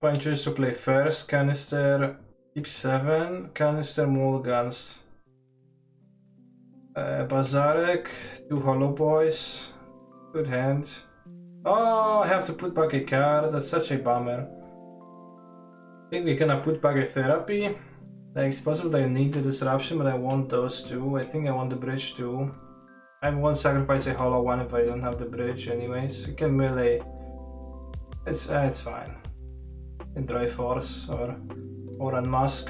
I choose to play first, kanister, keep 7, kanister, mulligans. Bazarek, 2 hollow boys. Good hand. Oh, I have to put back a card. That's such a bummer. I think we're gonna put back a therapy. Like, it's possible that I need the disruption, but I want those two. I think I want the bridge too. I won't sacrifice a hollow one if I don't have the bridge anyways. You can melee. It's fine. And dry force or unmask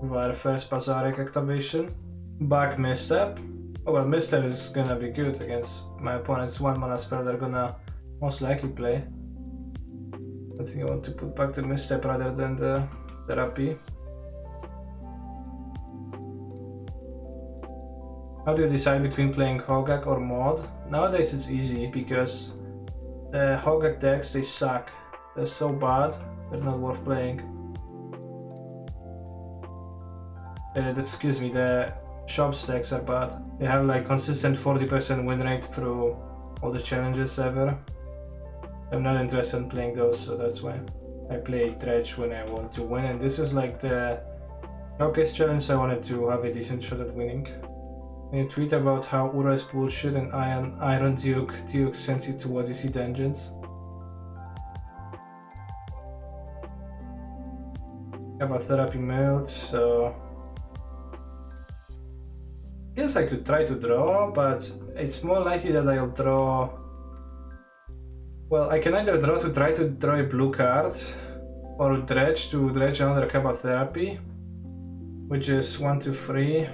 via first Bazarek activation. Back misstep. Oh well, misstep is gonna be good against my opponent's 1 mana spell they're gonna most likely play. I think I want to put back the misstep rather than the therapy. How do you decide between playing Hogak or Mod? Nowadays it's easy because the Hogak decks, they suck. They're so bad, they're not worth playing. Excuse me, the shop stacks are bad. They have like consistent 40% win rate through all the challenges ever. I'm not interested in playing those, so that's why I play Dredge when I want to win. And this is like the showcase challenge, so I wanted to have a decent shot at winning. When you tweet about how Ura is bullshit and Iron Duke sends you to Odyssey dungeons. I have a therapy mode, so I guess I could try to draw, but it's more likely that I'll draw. Well, I can either draw to try to draw a blue card, or dredge to dredge another Kappa therapy, which is 1, 2, 3.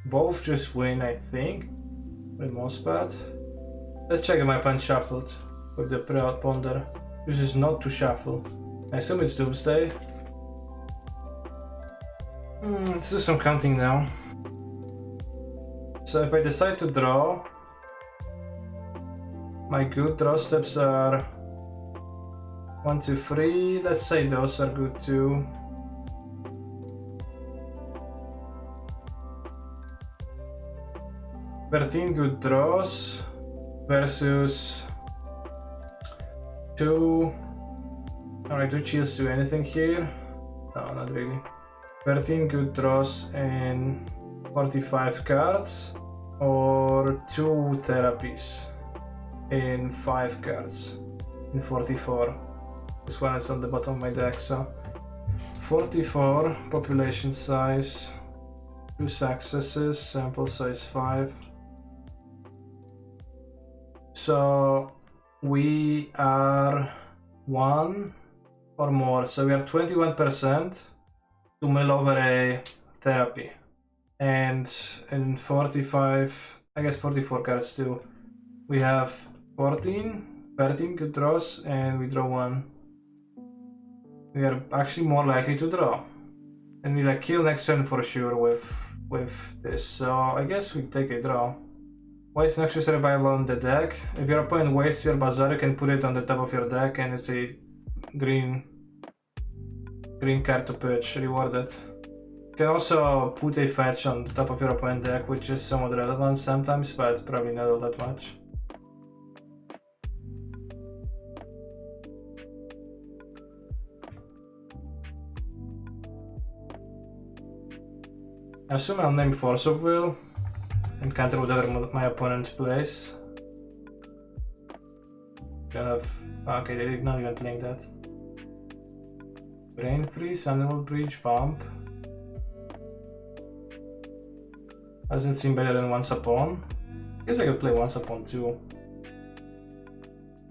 Both just win, I think, for the most part. Let's check if my opponent shuffled with the pre-out ponder. This is not to shuffle. I assume it's Doomsday. Let's do some counting now. So if I decide to draw, my good draw steps are 1, 2, 3. Let's say those are good too. "13 good draws versus 2. Alright, do Chills do anything here? No, not really. 13 good draws and 45 cards, or 2 therapies in 5 cards in 44. This one is on the bottom of my deck, so 44 population size, 2 successes, sample size 5. So we are 1 or more, so we are 21% to mill over a therapy, and in 45, I guess 44 cards too, we have 13 good draws and we draw 1. We are actually more likely to draw, and we like kill next turn for sure with this, so I guess we take a draw. Why is Noxious Revival on the deck? If your opponent wastes your Bazaar, you can put it on the top of your deck and it's a green card to pitch, rewarded. You can also put a fetch on the top of your opponent's deck, which is somewhat relevant sometimes, but probably not all that much. I assume I'll name Force of Will and counter whatever my opponent plays. Kind of. Okay, they're not even playing that. Brain Freeze, Animal Breach, Vamp. Doesn't seem better than Once Upon. I guess I could play Once Upon too.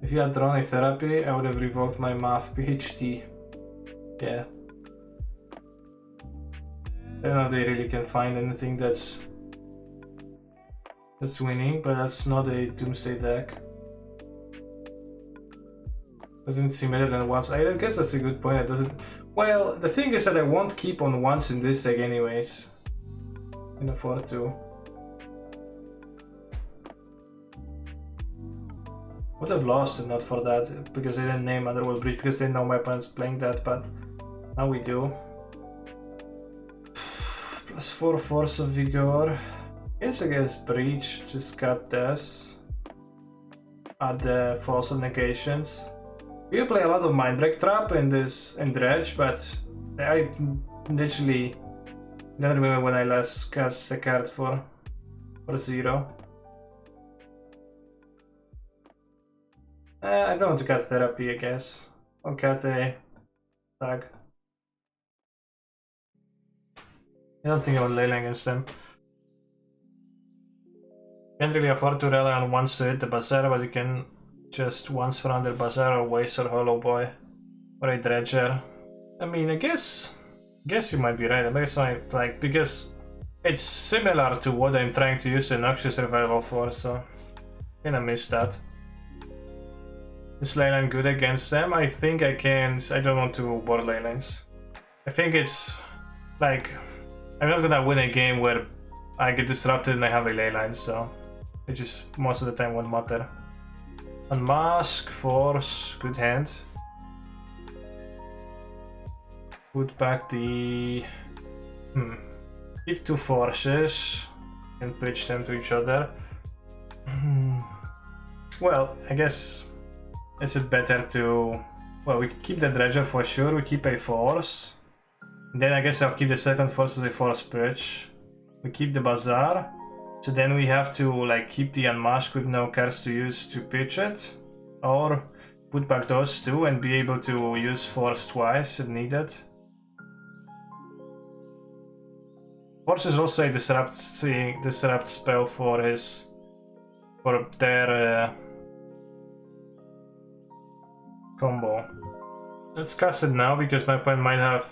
If you had drawn a therapy, I would have revoked my math PhD. Yeah. I don't know if they really can find anything that's winning, but that's not a Doomsday deck. Doesn't seem better than once. I guess that's a good point. It doesn't. Well, the thing is that I won't keep on once in this deck anyways. I can afford to. Would have lost if not for that, because I didn't name Underworld Breach because they know my opponent's playing that, but now we do. +4 Force of Vigor. Yes, I guess Breach, just cut this. Add the False of Negations. We play a lot of Mindbreak Trap in Dredge, but I literally don't remember when I last cast a card for 0. I don't want to cut Therapy, I guess. I'll cut a tag. I don't think I would leyline against them. Can't really afford to rely on once to hit the Bazaar, but you can just once for under Bazaar or Waste or Hollow Boy or a Dredger. I mean, I guess you might be right. I guess like because it's similar to what I'm trying to use the Noxious Revival for, so kinda missed that. Is leyline good against them? I think I can. I don't want to board leylines. I think it's like I'm not gonna win a game where I get disrupted and I have a leyline, so it just most of the time won't matter. Unmask, Force, good hand. Put back the... Keep 2 forces and bridge them to each other. Well, I guess is it better to... Well, we keep the Dredger for sure, we keep a force. Then I guess I'll keep the second force as a force bridge. We keep the Bazaar. So then we have to like keep the Unmask with no cards to use to pitch it. Or put back those two and be able to use force twice if needed. Force is also a disrupt spell for their combo. Let's cast it now because my opponent might have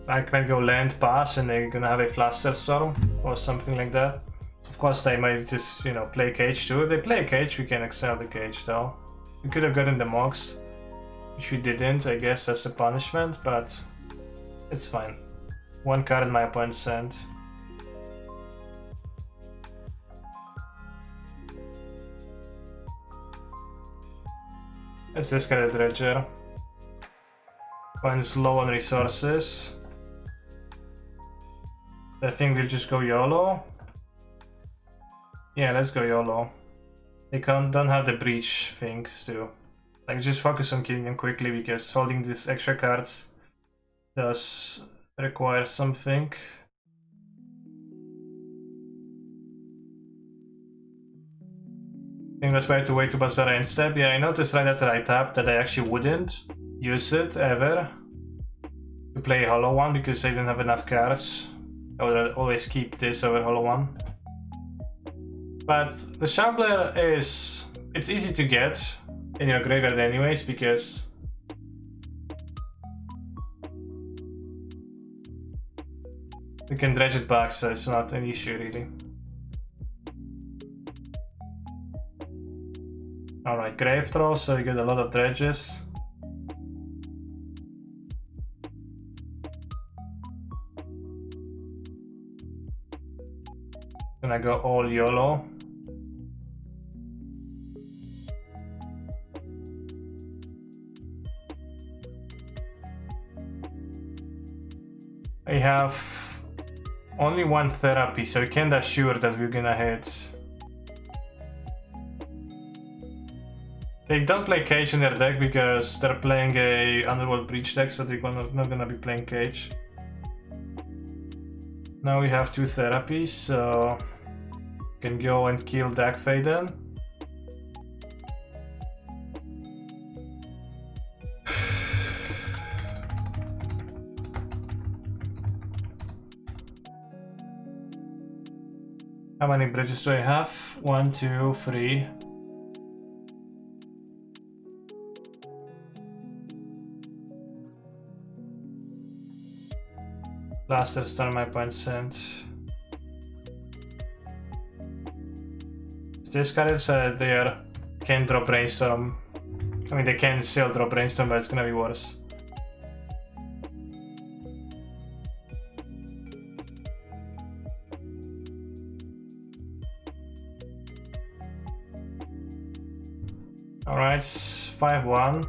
I can go land pass and they're gonna have a Fluster Storm or something like that. Of course they might just, you know, play cage too. If they play cage, we can excel the cage though. We could have gotten the Mox, which we didn't, I guess, as a punishment, but it's fine. 1 card in my opponent's hand. Let's discard the Dredger. Opponent's low on resources. I think we'll just go YOLO. Yeah, let's go YOLO. They don't have the breach things too. Like, just focus on killing them quickly because holding these extra cards does require something. I think that's better to wait to Bazaar end step. Yeah, I noticed right after I tapped that I actually wouldn't use it ever to play Hollow One because I didn't have enough cards. I would always keep this over Hollow One. But the Shambler is... it's easy to get in your graveyard anyways because you can dredge it back, so it's not an issue really. Alright, Grave Throw, so you get a lot of dredges. Gonna go all YOLO. I have only 1 therapy, so I can't assure that we're gonna hit. They don't play Cage in their deck because they're playing a Underworld Breach deck, so they're not gonna be playing Cage. Now we have 2 therapies, so we can go and kill Dagfaden. How many bridges do I have? 1, 2, 3. Blaster Storm my point sent. It's discarded so they can't drop Brainstorm. I mean, they can still drop Brainstorm, but it's gonna be worse. Alright, 5-1.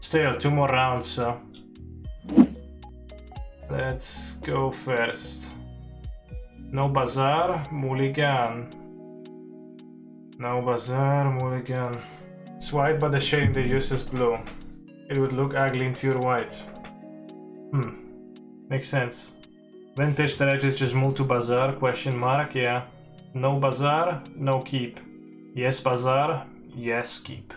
Still 2 more rounds, so let's go first. No Bazaar, Mulligan. No bazaar, mulligan. It's white, but the shading they use is blue. It would look ugly in pure white. Makes sense. Vintage Dredge is just move to bazaar, question mark, yeah. No bazaar, no keep. Yes bazaar, yes keep.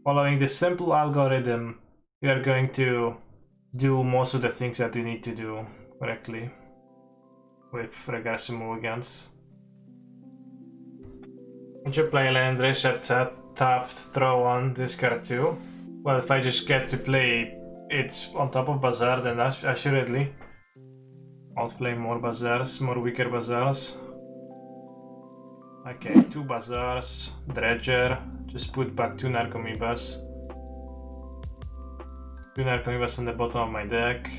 Following this simple algorithm, we are going to do most of the things that you need to do correctly with regards to mulligans. Would you play land, reset, tapped, draw 1, discard 2? Well, if I just get to play it on top of bazaar, then assuredly I'll play more bazaars, more weaker bazaars. Okay, 2 bazaars, dredger, just put back 2 narcomoebas. 2 narcomoebas on the bottom of my deck.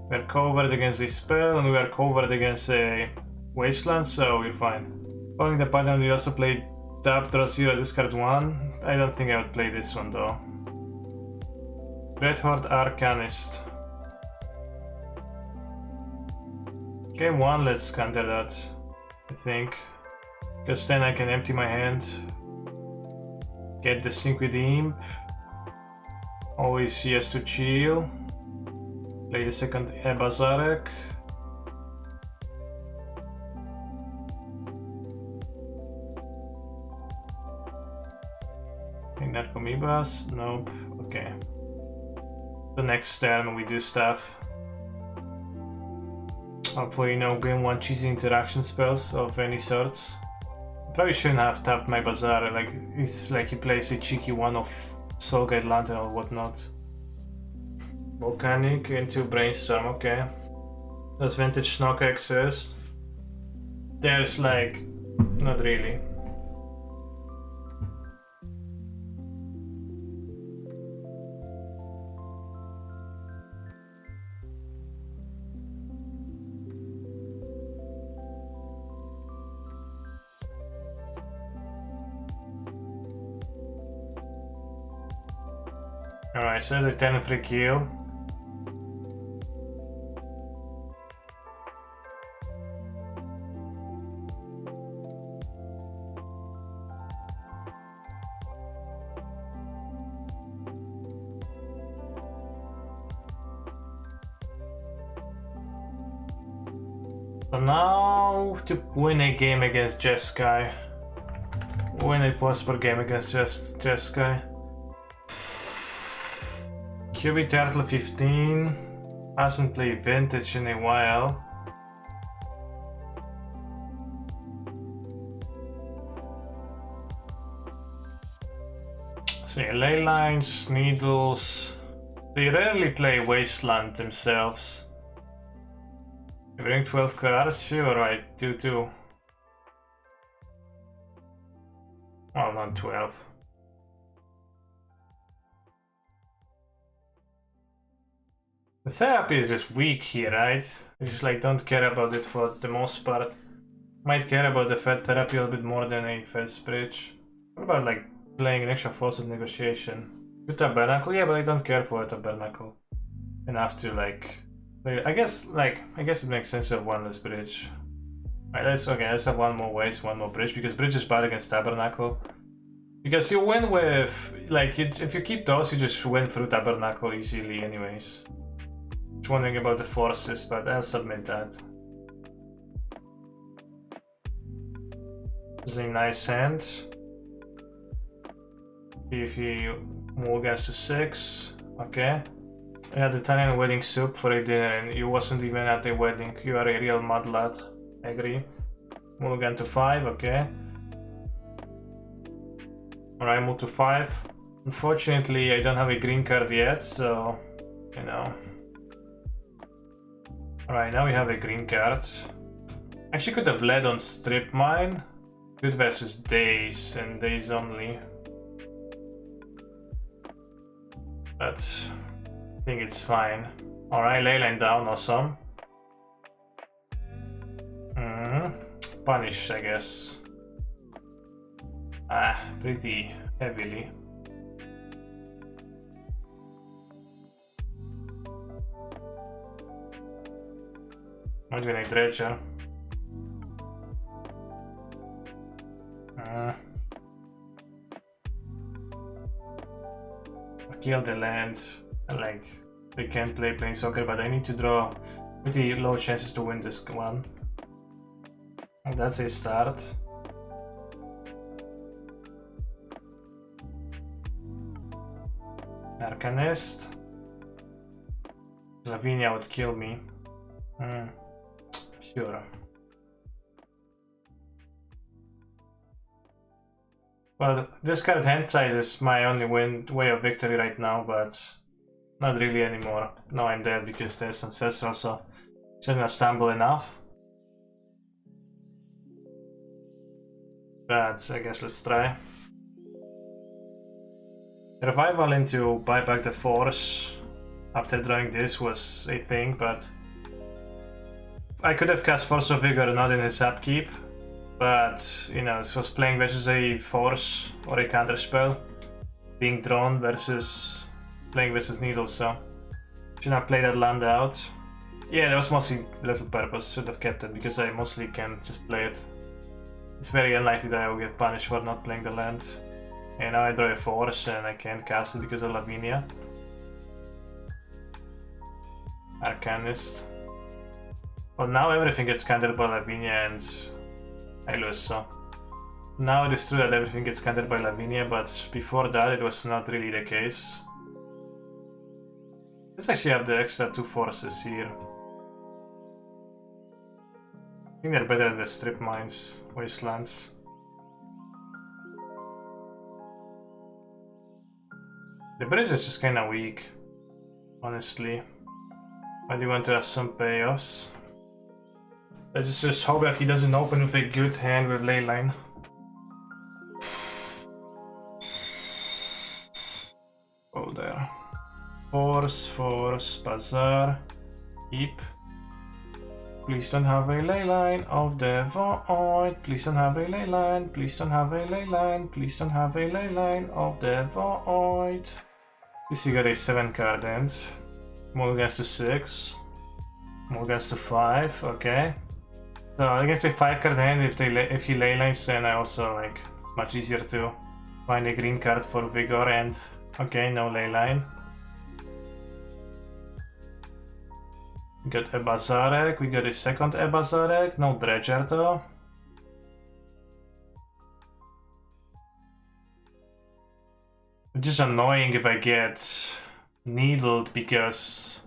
We're covered against a spell and we are covered against a wasteland, so we're fine. Following the pattern, we also play tap, draw 0, discard 1. I don't think I would play this one though. Red Horde Arcanist. Game 1, let's counter that, I think. Because then I can empty my hand. Get the sync with the imp. Always yes to chill. Play the second Ebazarek. Narcomoebas? Nope. Okay. The next turn we do stuff. Hopefully no game 1 cheesy interaction spells of any sorts. Probably shouldn't have tapped my bazaar, like it's like he plays a cheeky one of Soulgate Lantern or whatnot. Volcanic into Brainstorm, okay. Does Vintage Snock exist? There's like, not really. Alright, so there's a 10-free kill. So now to win a game against Jeskai. Win a possible game against Jeskai. QB Turtle 15. Hasn't played Vintage in a while. So yeah, ley lines, needles. They rarely play Wasteland themselves. You bring 12 cards? Sure, I do too. Well, not 12. The therapy is just weak here, right? I just like don't care about it for the most part. Might care about the Fed therapy a little bit more than a Fed's bridge. What about like playing an extra force of negotiation? With Tabernacle? Yeah, but I don't care for a Tabernacle enough to like play. I guess it makes sense to have one less bridge. Right, let's have one more waste, one more bridge, because bridge is bad against Tabernacle. Because you win with like if you keep those, you just win through Tabernacle easily anyways. Just wondering about the forces, but I'll submit that. This is a nice hand. See if he mulligans to 6. Okay. I had Italian wedding soup for a dinner and you wasn't even at the wedding. You are a real mud lad. I agree. Mulligan to 5, okay. Alright, move to 5. Unfortunately, I don't have a green card yet, so you know. Alright, now we have a green card. Actually could have led on Strip Mine. Good versus Days and Days only. But I think it's fine. Alright, Leyline down, awesome. Punish, I guess. Pretty heavily. Not even a Dredger. Kill the land. Like, they can't play Planeswalker, but I need to draw pretty low chances to win this one. And that's a start. Arcanist. Lavinia would kill me. Sure. Well, this card hand size is my only way of victory right now, but not really anymore. Now I'm dead because there's Ancestral, so it's not gonna stumble enough. But I guess let's try. Revival into buy back the Force after drawing this was a thing, but I could have cast Force of Vigor not in his upkeep, but you know, this was playing versus a Force or a counter spell being drawn versus playing versus Needle, so should not play that land out. Yeah, that was mostly little purpose, should have kept it because I mostly can just play it. It's very unlikely that I will get punished for not playing the land. And now I draw a Force and I can't cast it because of Lavinia. Arcanist. Well, now everything gets countered by Lavinia and I lose, so. Now it is true that everything gets countered by Lavinia, but before that it was not really the case. Let's actually have the extra 2 Forces here. I think they're better than the Strip Mines, Wastelands. The bridge is just kinda weak, honestly. I do want to have some payoffs. I just hope that he doesn't open with a good hand with Leyline. Oh, there. Force, Bazaar, keep. Please don't have a Leyline of the Void. Please don't have a Leyline. Please don't have a Leyline. Please don't have a Leyline of the Void. At least you got a 7 card end. Mulligans to 6. Mulligans to 5. Okay. So against a 5 card hand, if he Leylines, then I also like it's much easier to find a green card for Vigor and okay, no Leyline. We got a Bazarek, we got a second Bazarek, no Dredger though. Which is annoying if I get needled because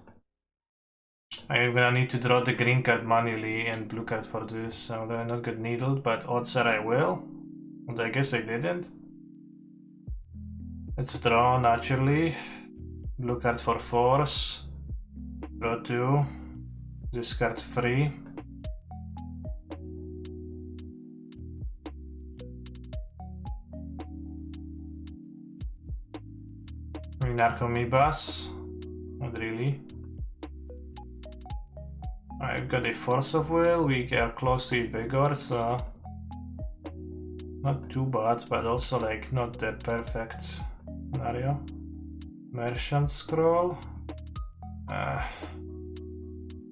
I'm gonna need to draw the green card manually and blue card for this, so I not get needled, but odds are I will. And I guess I didn't. Let's draw naturally. Blue card for Force. Draw 2. Discard 3. Narcomoebas. Not really. I've got a Force of Will. We are close to a Vigor, so not too bad, but also like not the perfect scenario. Merchant Scroll.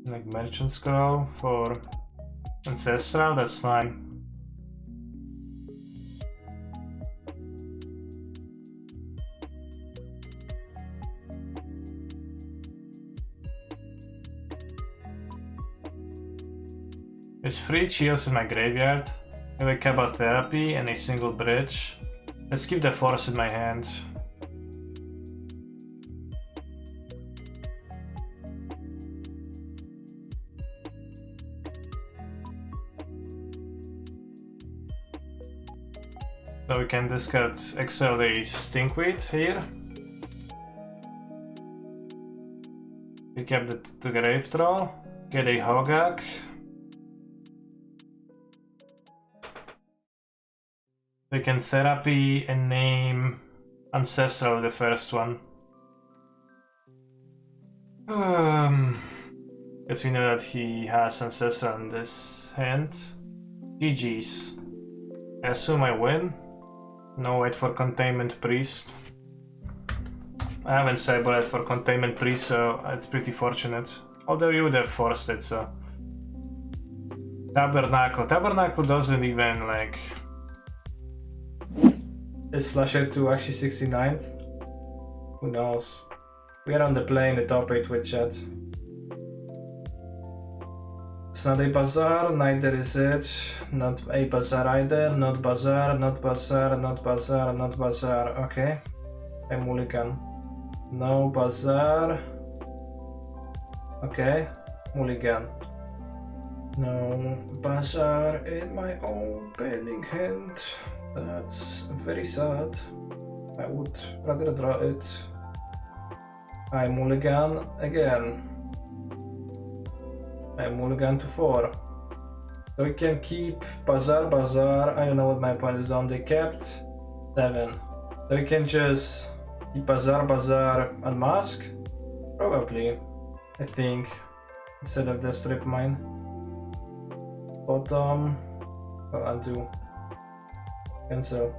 Like Merchant Scroll for Ancestral, that's fine. There's 3 Shields in my graveyard. I have a Cabal Therapy and a single bridge. Let's keep the Force in my hand. So we can discard exile a Stinkweed here. Pick up the Grave Troll. Get a Hogak. We can Therapy and name Ancestral the first one. Guess we know that he has Ancestral in this hand. GG's. I assume I win. No, wait for Containment Priest. I haven't cybered for Containment Priest, so it's pretty fortunate. Although you would have forced it, so Tabernacle. Tabernacle doesn't even like... Is Slasher 2 actually 69th? Who knows? We are on the play in the top 8 with chat. It's not a bazaar, neither is it. Not a bazaar either. Not bazaar, not bazaar, not bazaar, not bazaar. Okay. A mulligan. No bazaar. Okay. Mulligan. No bazaar in my own pending hand. That's very sad. I would rather draw it. I mulligan again. I mulligan to 4. So we can keep bazaar, bazaar. I don't know what my point is on. They kept 7. So we can just keep bazaar, bazaar, unmask? Probably. I think. Instead of the strip mine. Bottom. Well, undo. Cancel.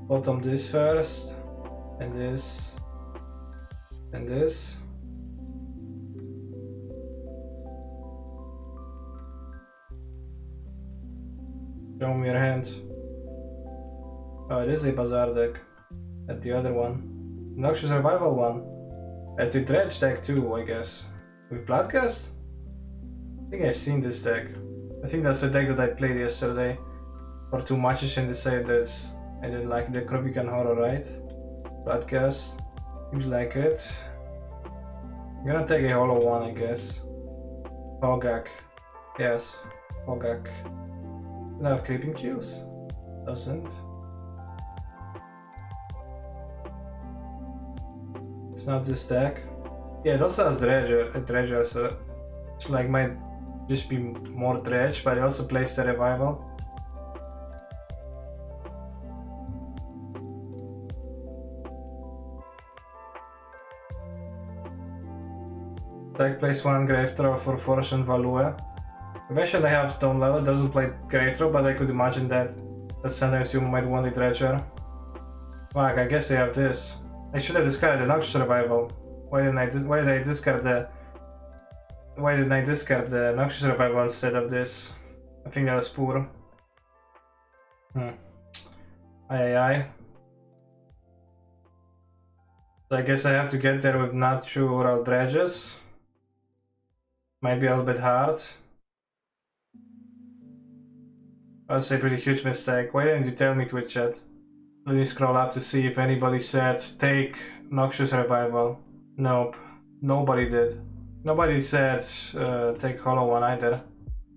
Bottom this first. And this. And this. Show me your hand. Oh, it is a bazaar deck. That's the other one. Noxious Survival one. That's a Dredge deck too, I guess. With Bloodcast? I think I've seen this deck. I think that's the deck that I played yesterday. For 2 matches in the same days. I didn't like the Krovikan Horror, right? Bloodcast. Seems like it. I'm gonna take a hollow one, I guess. Hogak. Yes. Hogak. Does it have creeping kills? Doesn't. It's not this deck. Yeah, it also has Dredger, so it like might just be more Dredge, but it also plays the Revival. Deck plays 1 Grave Throw for Force and Value. Eventually I have Stone Level, doesn't play Grave Throw, but I could imagine that sometimes you might want a Dredger. Fuck, I guess they have this. I should have discarded the Noxious Revival. Why did I discard the Noxious Revival instead of this? I think that was poor. Aye. So I guess I have to get there with natural dredges. Might be a little bit hard. That's a pretty huge mistake. Why didn't you tell me, Twitch chat? Let me scroll up to see if anybody said take Noxious Revival. Nope, nobody did. Nobody said take Hollow One either.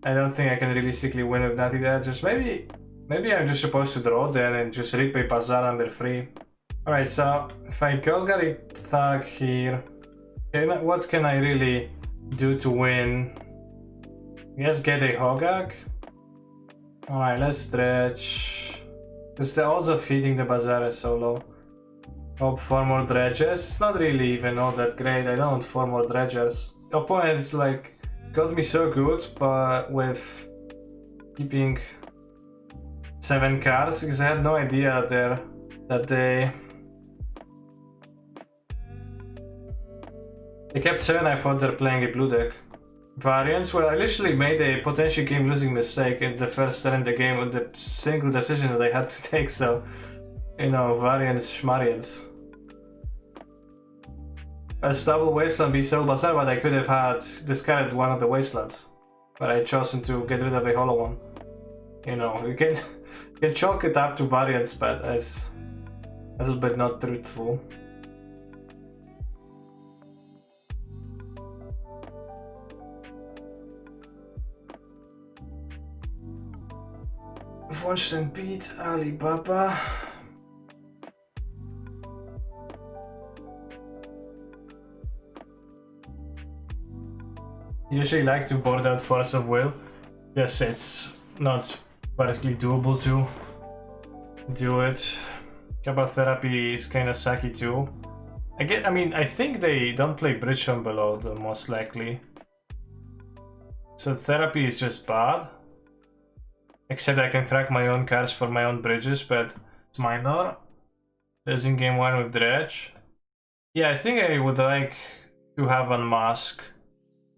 I don't think I can realistically win with Natty Edges. Maybe I'm just supposed to draw then and just repay Bazaar number 3. Alright, so if I Golgari Thug here, what can I really do to win? Yes, get a Hogak. Alright, let's Dredge. Because the odds of hitting the Bazaar is so low. Hope for more Dredges. It's not really even all that great. I don't want 4 more Dredgers. Opponents like got me so good, but with keeping 7 cards, because I had no idea there that they kept 7. I thought they're playing a blue deck. Variants, well, I literally made a potential game-losing mistake in the first turn in the game with the single decision that I had to take, so, you know, variants, schmarians. A double Wasteland be so Bazaar, but I could have had discarded one of the Wastelands. But I chosen to get rid of a hollow one. You know, you can chalk it up to variants, but as a little bit not truthful. Von Beat, Alibaba. Usually like to board out Force of Will. Yes, it's not particularly doable to do it. Cabal Therapy is kinda sucky too. I think they don't play Bridge from below, though, most likely. So Therapy is just bad. Except I can crack my own cards for my own bridges, but it's minor. Losing game 1 with Dredge. Yeah, I think I would like to have Unmask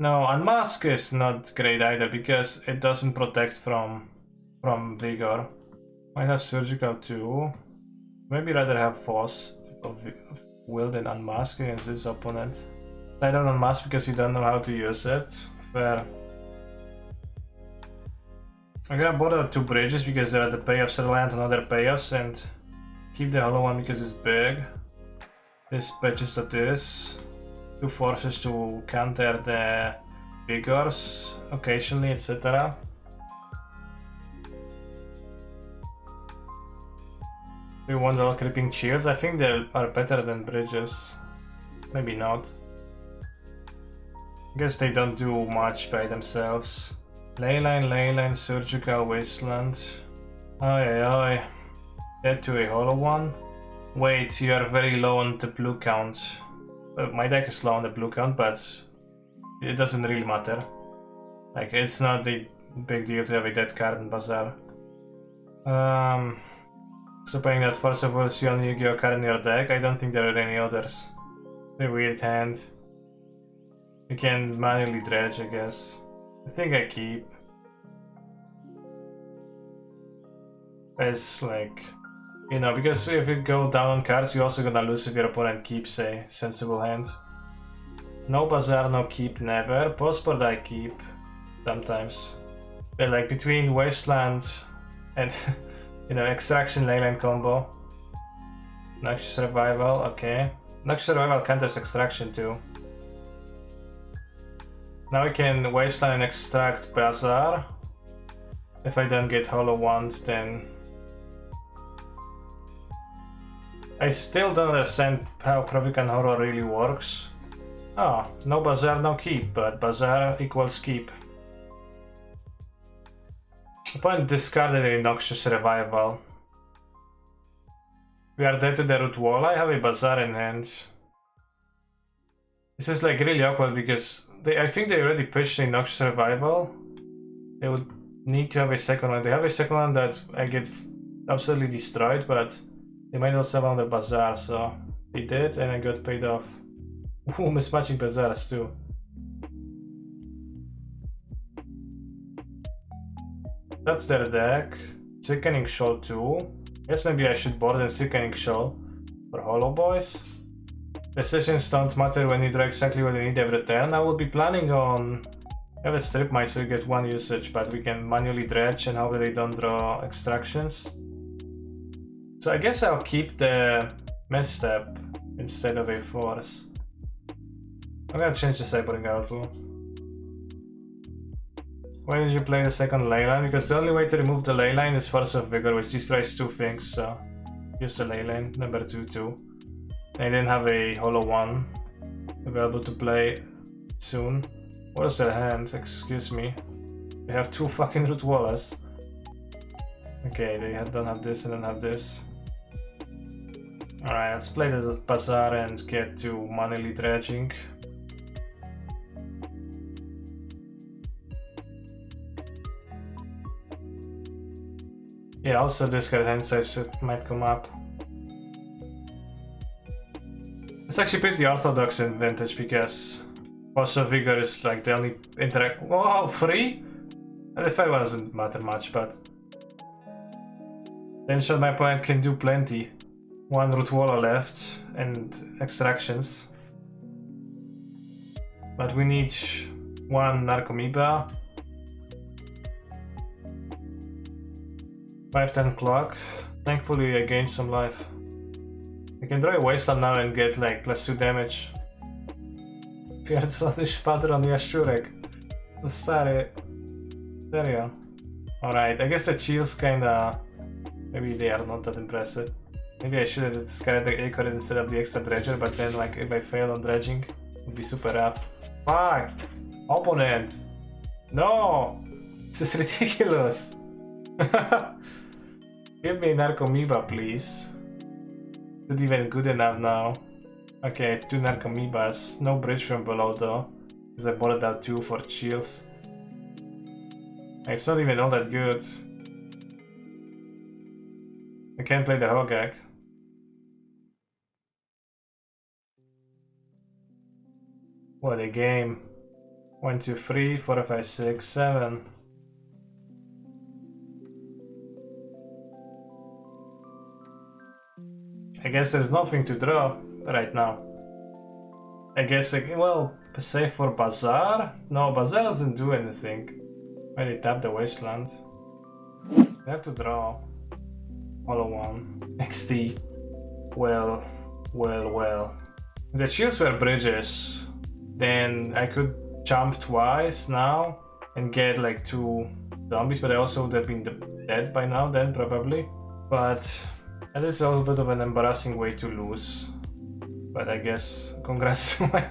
No, Unmask is not great either because it doesn't protect from Vigor. Might have Surgical too. Maybe rather have Force of Will than Unmask against this opponent. I don't Unmask because you don't know how to use it. Fair. I'm gonna bother 2 bridges because there are the payoffs land on other payoffs and keep the hollow one because it's big. This patches to this. 2 forces to counter the vigors occasionally, etc. We want all creeping shields. I think they are better than bridges. Maybe not. I guess they don't do much by themselves. Leyline, Surgical, Wasteland. Oi. Dead to a hollow one. Wait, you are very low on the blue count. My deck is low on the blue count, but it doesn't really matter. Like, it's not a big deal to have a dead card in Bazaar. So playing that first of all, see only Yu-Gi-Oh card in your deck. I don't think there are any others. It's a weird hand. You can manually dredge, I guess. I think I keep. It's like, you know, because if you go down on cards, you're also gonna lose if your opponent keeps a sensible hand. No Bazaar, no keep, never. Postboard I keep, sometimes. But like between Wasteland and, you know, Extraction Leyline combo. Noxious Revival, okay. Noxious Revival counters Extraction too. Now I can Wasteland and extract Bazaar. If I don't get hollow ones, then I still don't understand how Provican Horror really works. Oh, no Bazaar, no keep, but Bazaar equals keep. Opponent discarded a Noxious Revival. We are dead to the root wall. I have a Bazaar in hand. This is like really awkward because I think they already pitched a Noxious Revival. They would need to have a second one. They have a second one that I get absolutely destroyed, but they might also have on the Bazaar, so they did and I got paid off. Ooh, mismatching Bazaars too. That's their deck. Sickening Shoal too. Guess maybe I should board a Sickening Shoal for Hollow Boys. Decisions don't matter when you draw exactly what you need every turn. I will be planning on have a strip mine so you get 1 usage, but we can manually dredge and hope they don't draw extractions. So I guess I'll keep the misstep instead of a force. I'm gonna change the Cybering Outlaw. Why did you play the second Leyline? Because the only way to remove the Leyline is Force of Vigor, which destroys 2 things, so use the Leyline, number 2 too. I didn't have a Hollow 1 available to play soon. What is their hand? Excuse me. They have 2 fucking Root Wallers. Okay, they don't have this and don't have this. Alright, let's play this Bazaar and get to manually dredging. Yeah, also this card hand size might come up. It's actually pretty orthodox in Vintage because also Vigor is like the only interact. Whoa, free? And the fair one doesn't matter much, but then sure my opponent can do plenty. 1 Root Waller left and extractions. But we need 1 Narcomoeba. 5-10 clock. Thankfully I gained some life. I can draw a Wasteland now and get like +2 damage. Pierdolony szwadron jaszczurek. No stary. Serio. Alright, I guess the chills kinda... Maybe they are not that impressive. Maybe I should have discarded the A-card instead of the extra dredger, but then like if I fail on dredging, it would be super rough. Fuck! Opponent! No! This is ridiculous! Give me Narcomoeba, please. Is it even good enough now? Okay, 2 Narcomoebas. No bridge from below though, because I bought out 2 for chills. It's not even all that good. I can't play the Hogak. What a game. 1, 2, 3, 4, 5, 6, 7. I guess there's nothing to draw right now. I guess, well, save for Bazaar? No, Bazaar doesn't do anything. When they tap the Wasteland. They have to draw. Hollowvine. XD. Well. If the shields were bridges, then I could jump twice now and get like 2 zombies, but I also would have been dead by now then, probably. But that is a little bit of an embarrassing way to lose. But I guess congrats to my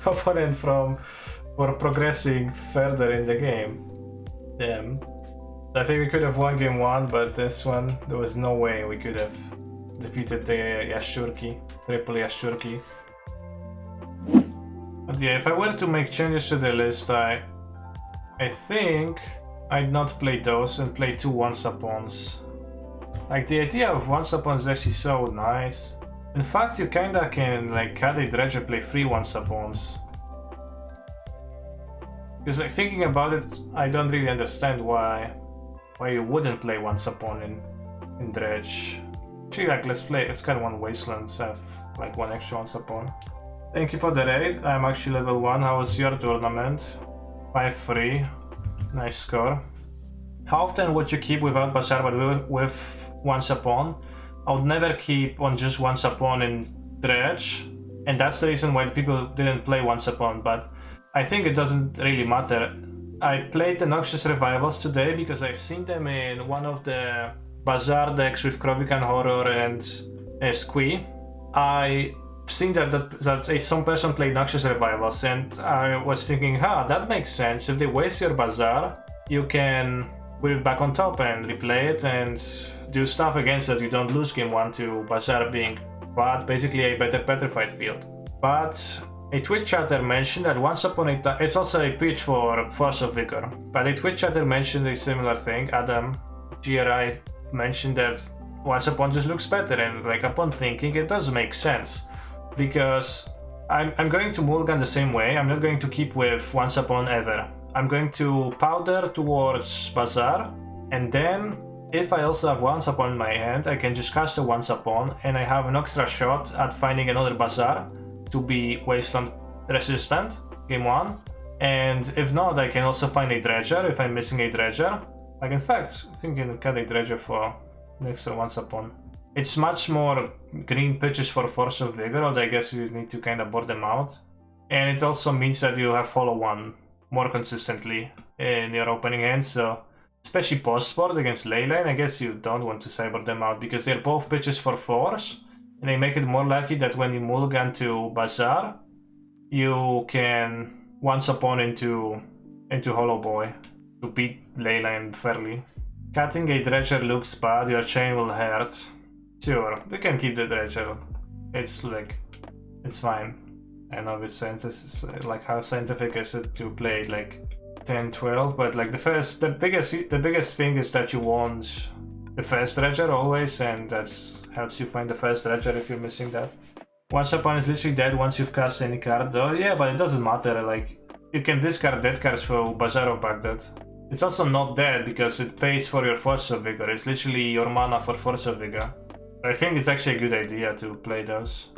opponent for progressing further in the game. Damn. I think we could have won game 1, but this one, there was no way we could have defeated the Yashurki, triple Yashurki. But yeah, if I were to make changes to the list, I think I'd not play those and play 2 once-upons. Like, the idea of once-upons is actually so nice. In fact, you kinda can, like, cut a Dredge and play 3 once-upons. Because, like, thinking about it, I don't really understand why you wouldn't play once-upon in Dredge. Actually, like, let's cut 1 Wasteland, have, like, 1 extra once-upon. Thank you for the raid. I'm actually level 1. How was your tournament? 5-3. Nice score. How often would you keep without Bazaar but with once-upon? I would never keep on just once-upon in Dredge, and that's the reason why people didn't play once-upon, but I think it doesn't really matter. I played the Noxious Revivals today because I've seen them in one of the Bazaar decks with Krovikan Horror and Squee. I seen that some person played Noxious Revivals, and I was thinking, that makes sense. If they waste your Bazaar, you can put it back on top and replay it and do stuff again so that you don't lose game 1 to Bazaar being bad, basically a better petrified field. But a Twitch chatter mentioned that once upon a time, it's also a pitch for Force of Vigor, but a Twitch chatter mentioned a similar thing. Adam GRI mentioned that once upon just looks better, and like upon thinking it does make sense, because I'm going to mulligan the same way. I'm not going to keep with once upon ever. I'm going to powder towards Bazaar, and then if I also have once upon in my hand, I can just cast a once upon, and I have an extra shot at finding another Bazaar to be Wasteland resistant, game 1. And if not, I can also find a Dredger if I'm missing a Dredger. Like, in fact, I think I can cut a Dredger for next to once upon. It's much more green pitches for Force of Vigor, although I guess you need to kind of board them out. And it also means that you have Hollowvine more consistently in your opening hand, so especially post-board against Leyline, I guess you don't want to cyber them out because they're both pitches for Force, and they make it more likely that when you mulligan to Bazaar, you can once upon into Hollowboy to beat Leyline fairly. Cutting a Dredger looks bad, your chain will hurt. Sure, we can keep the Dredger. It's like, it's fine. I know it's like how scientific is it to play like 10-12, but like the biggest thing is that you want the first Dredger always, and that helps you find the first Dredger if you're missing that. Once upon is literally dead once you've cast any card, though. Yeah, but it doesn't matter, like you can discard dead cards for Bazaar of Baghdad. It's also not dead because it pays for your Force of Vigor. It's literally your mana for Force of Vigor. I think it's actually a good idea to play those.